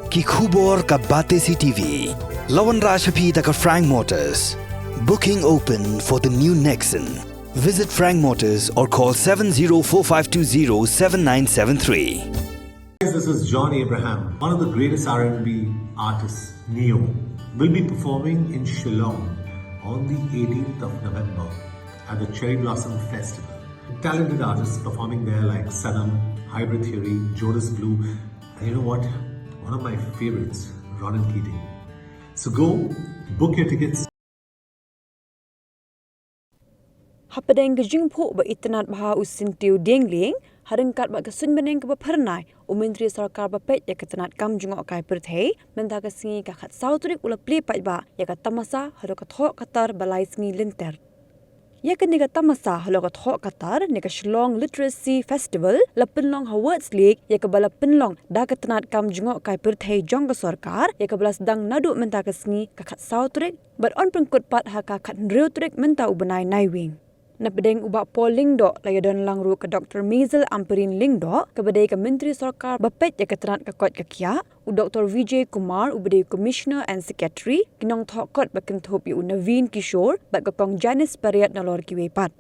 Ki khubor ka bate si TV. Lawan Rashapi taka Frank Motors. Booking open for the new Nexon. Visit Frank Motors or call 7045207973. This is John Abraham, one of the greatest R&B artists, Neo, will be performing in Shillong on the 18th of November at the Cherry Blossom Festival. Talented artists performing there like Sanam, Hybrid Theory, Jonas Blue, and you know what? One of my favorites, Ronan Keating. So go, book your tickets. Hapadeng gejing po ba itnat baha usintiu dengling harengkat ba kesun beneng ke pernai Menteri Sarkar bapet ya ketenat kam jungok kai perthei menta ka singi ka khat sautrik ula pli pai ba ya ka tamasa haro ka thok katar balai singi linter ya ka niga tamasa halo ka thok katar ni ka Shillong Literacy Festival la Penlong Awards League ya ka bala Penlong da ketenat kam jungok kai perthei jong ka sarkar ya ka belas dang nadu menta ka singi ka khat sautrik but on pengkut pat ha ka khat riutrik menta ubenai naiwing Napedeng ubak Paul Lingdo layadon langru ke Dr. Maisel Amperin Lingdo kebadai ke Menteri Sarkar bapet ya keterat ke kot kekia u Dr. Vijay Kumar ubadai Commissioner and Secretary kinong thokot bakenthup yu Naveen Kishore bak kong Janice Pariat nalor kiwepat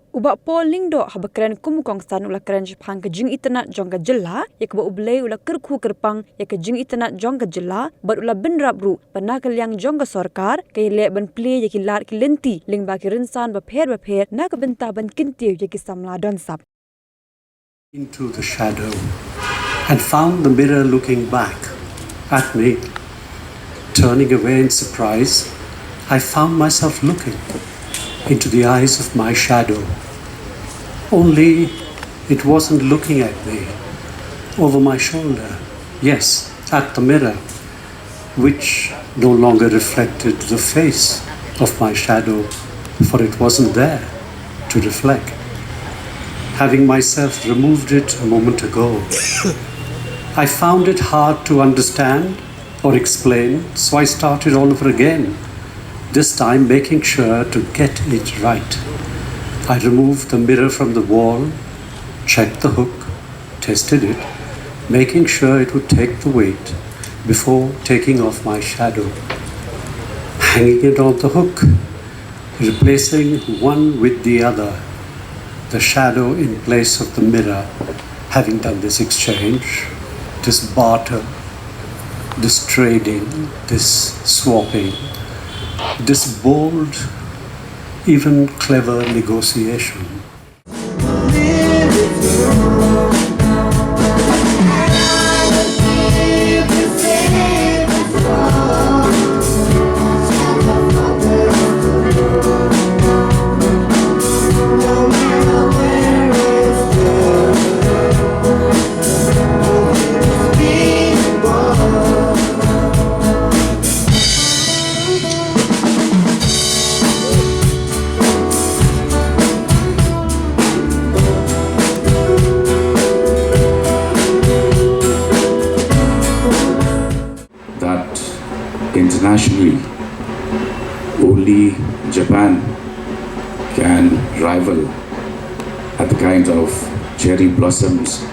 ubak Paul Lingdo habakran kumukong san ula kran jepang ke jing itenat jong ka jela ya ke ublei ula kerku kerpang ya ke jing itenat jong ka jela bat ula benrap ru panakal yang jong ka sarkar ke le ban Plie ya ki lat ki lenti ling ba ki rinsan ba pher na ka benta ban kintiu ya ki Samla Donsap into the shadow and found the mirror looking back at me. Turning away in surprise, I found myself looking into the eyes of my shadow. Only it wasn't looking at me over my shoulder. Yes, at the mirror, which no longer reflected the face of my shadow, for it wasn't there to reflect. Having myself removed it a moment ago, I found it hard to understand or explain, so I started all over again. This time making sure to get it right. I removed the mirror from the wall, checked the hook, tested it, making sure it would take the weight before taking off my shadow. Hanging it on the hook, replacing one with the other, the shadow in place of the mirror. Having done this exchange, this barter, this trading, this swapping, this bold, even clever negotiation. Internationally, only Japan can rival at the kind of cherry blossoms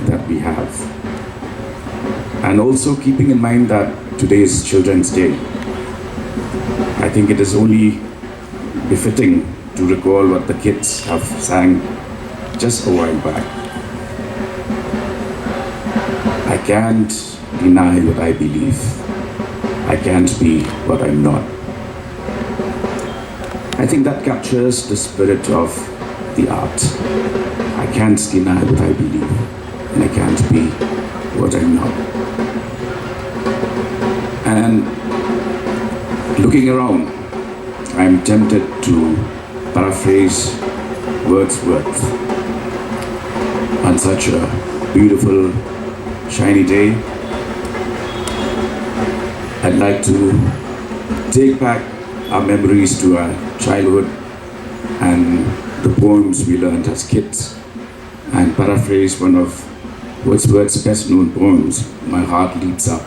that we have. And also keeping in mind that today is Children's Day, I think it is only befitting to recall what the kids have sang just a while back. I can't deny what I believe. I can't be what I'm not. I think that captures the spirit of the art. I can't deny what I believe, and I can't be what I'm not. And looking around, I'm tempted to paraphrase Wordsworth. On such a beautiful, shiny day, I'd like to take back our memories to our childhood and the poems we learned as kids, and paraphrase one of Wordsworth's best known poems, My Heart Leaps Up.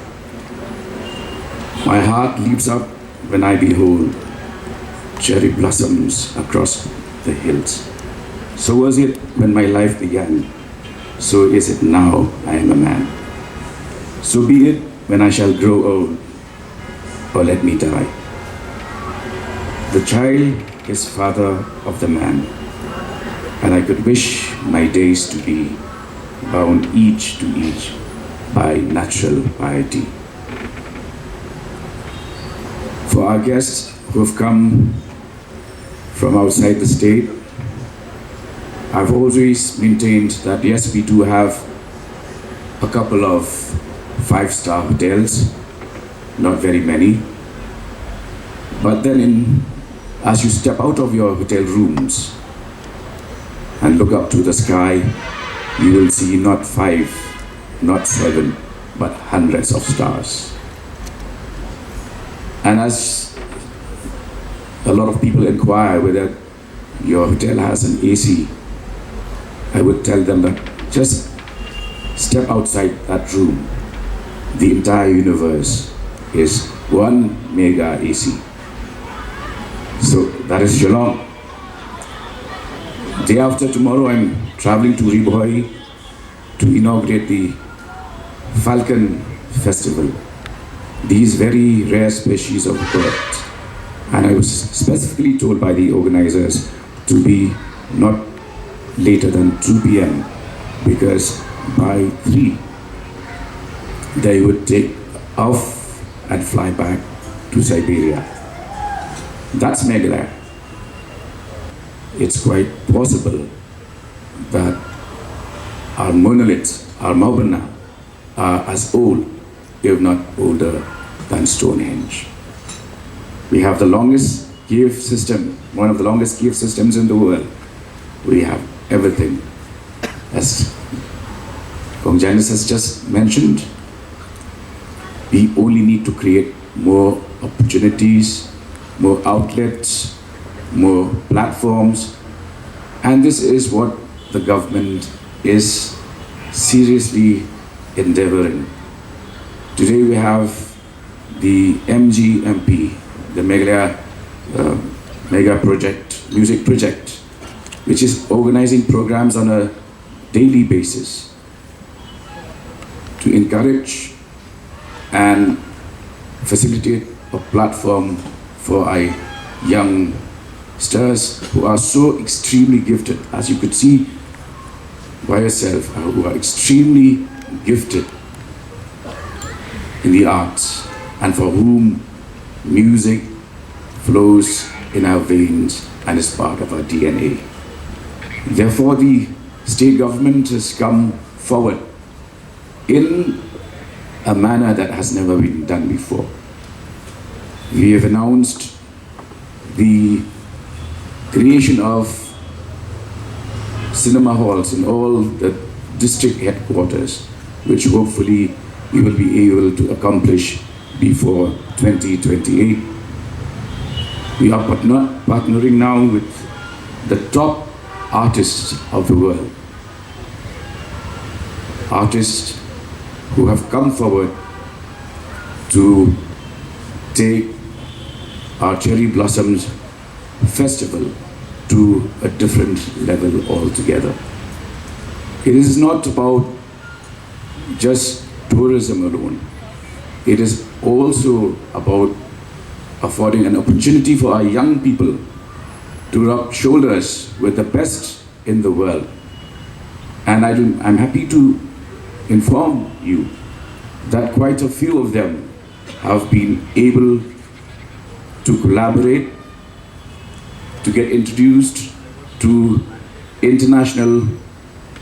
My heart leaps up when I behold cherry blossoms across the hills. So was it when my life began, so is it now I am a man. So be it when I shall grow old, or let me die. The child is father of the man, and I could wish my days to be bound each to each by natural piety. For our guests who have come from outside the state, I've always maintained that yes, we do have a couple of five-star hotels, not very many, but then as you step out of your hotel rooms and look up to the sky, you will see not 5, not 7, but hundreds of stars. And as a lot of people inquire whether your hotel has an AC, I would tell them that just step outside that room. The entire universe is one mega AC. So that is Shillong. Day after tomorrow, I'm traveling to Riboy to inaugurate the Falcon Festival. These very rare species of birds. And I was specifically told by the organizers to be not later than 2 p.m. because by 3 they would take off and fly back to Siberia. That's Meghalaya. It's quite possible that our monoliths, our Maubana, are as old, if not older, than Stonehenge. We have the longest cave system, one of the longest cave systems in the world. We have everything. As Janice has just mentioned, we only need to create more opportunities, more outlets, more platforms, and this is what the government is seriously endeavoring. Today we have the MGMP, the Meghalaya Mega Project, Music Project, which is organizing programs on a daily basis to encourage and facilitate a platform for our young stars who are so extremely gifted, as you could see by yourself, who are extremely gifted in the arts and for whom music flows in our veins and is part of our DNA. Therefore, the state government has come forward in a manner that has never been done before. We have announced the creation of cinema halls in all the district headquarters, which hopefully we will be able to accomplish before 2028. We are partnering now with the top artists of the world. Artists who have come forward to take our Cherry Blossoms Festival to a different level altogether. It is not about just tourism alone. It is also about affording an opportunity for our young people to rub shoulders with the best in the world. And I'm happy to inform you that quite a few of them have been able to collaborate, to get introduced to international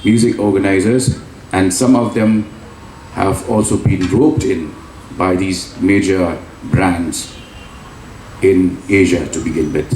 music organizers, and some of them have also been roped in by these major brands in Asia to begin with.